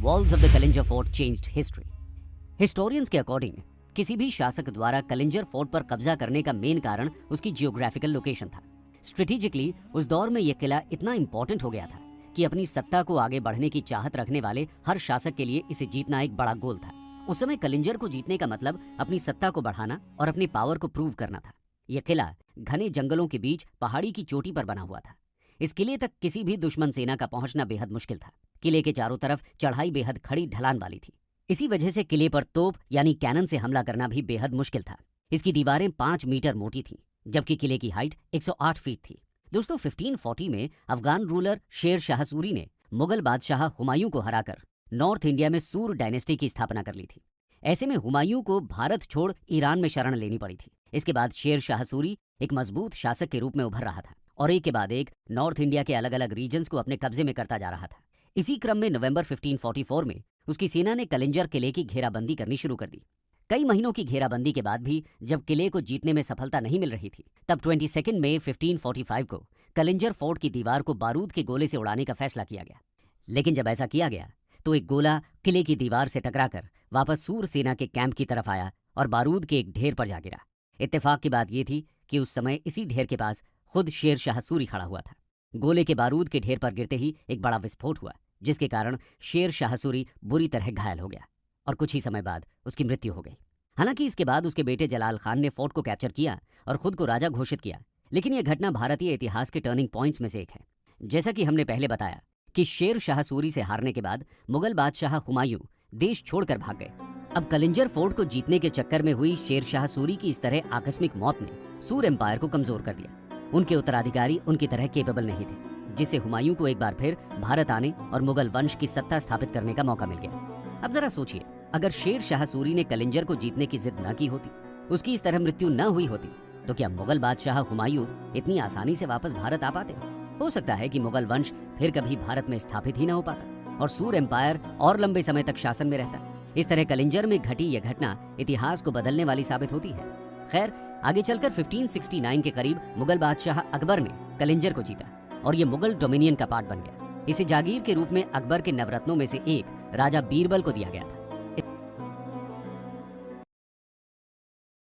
Walls of the Kalinjar fort changed history. Historians के according किसी भी शासक द्वारा कलिंजर फोर्ट पर कब्जा करने का मेन कारण उसकी जियोग्राफिकल लोकेशन था। स्ट्रेटेजिकली उस दौर में यह किला इतना इंपॉर्टेंट हो गया था कि अपनी सत्ता को आगे बढ़ने की चाहत रखने वाले हर शासक के लिए इसे जीतना एक बड़ा गोल था। उस समय कलिंजर को जीतने का मतलब अपनी सत्ता को बढ़ाना और अपनी पावर को प्रूव करना था। यह किला घने जंगलों के बीच पहाड़ी की चोटी पर बना हुआ था। इस किले तक किसी भी दुश्मन सेना का पहुंचना बेहद मुश्किल था। किले के चारों तरफ चढ़ाई बेहद खड़ी ढलान वाली थी। इसी वजह से किले पर तोप यानी कैनन से हमला करना भी बेहद मुश्किल था। इसकी दीवारें 5 मीटर मोटी थीं, जबकि किले की हाइट 108 फीट थी। दोस्तों, 1540 में अफगान रूलर शेर शाह सूरी ने मुगल बादशाह हुमायूं को हराकर नॉर्थ इंडिया में सूर डायनेस्टी की स्थापना कर ली थी। ऐसे में हुमायूं को भारत छोड़ ईरान में शरण लेनी पड़ी थी। इसके बाद शेर शाह सूरी एक मजबूत शासक के रूप में उभर रहा था और एक के बाद एक नॉर्थ इंडिया के अलग अलग रीजन्स को अपने कब्जे में करता जा रहा था। इसी क्रम में नवंबर 1544 में उसकी सेना ने कलिंजर किले की घेराबंदी करनी शुरू कर दी। कई महीनों की घेराबंदी के बाद भी जब किले को जीतने में सफलता नहीं मिल रही थी, तब 22 मई 1545 को कलिंजर फोर्ट की दीवार को बारूद के गोले से उड़ाने का फैसला किया गया। लेकिन जब ऐसा किया गया तो एक गोला किले की दीवार से टकराकर वापस सूर सेना के कैंप की तरफ आया और बारूद के एक ढेर पर जा गिरा। इत्तेफाक की बात यह थी कि उस समय इसी ढेर के पास खुद शेर शाह सूरी खड़ा हुआ था। गोले के बारूद के ढेर पर गिरते ही एक बड़ा विस्फोट हुआ, जिसके कारण शेर शाह सूरी बुरी तरह घायल हो गया और कुछ ही समय बाद उसकी मृत्यु हो गई। हालांकि इसके बाद उसके बेटे जलाल खान ने फोर्ट को कैप्चर किया और खुद को राजा घोषित किया, लेकिन यह घटना भारतीय इतिहास के टर्निंग पॉइंट्स में से एक है। जैसा कि हमने पहले बताया कि शेर शाह सूरी से हारने के बाद मुगल बादशाह हुमायूं देश छोड़कर भाग गए। अब कलिंजर फोर्ट को जीतने के चक्कर में हुई शेर शाह सूरी की इस तरह आकस्मिक मौत ने सूर एम्पायर को कमजोर कर दिया। उनके उत्तराधिकारी उनकी तरह केपेबल नहीं थे, जिससे हुमायूं को एक बार फिर भारत आने और मुगल वंश की सत्ता स्थापित करने का मौका मिल गया। अब जरा सोचिए, अगर शेर शाह सूरी ने कलिंजर को जीतने की जिद न की होती, उसकी इस तरह मृत्यु न हुई होती, तो क्या मुगल बादशाह हुमायूं इतनी आसानी से वापस भारत आ पाते? हो सकता है कि मुगल वंश फिर कभी भारत में स्थापित ही न हो पाता और सूर एम्पायर और लंबे समय तक शासन में रहता। इस तरह कलिंजर में घटी यह घटना इतिहास को बदलने वाली साबित होती है। खैर, आगे चलकर 1569 के करीब मुगल बादशाह अकबर ने कलिंजर को जीता और यह मुगल डोमिनियन का पार्ट बन गया। इसे जागीर के रूप में अकबर के नवरत्नों में से एक राजा बीरबल को दिया गया था।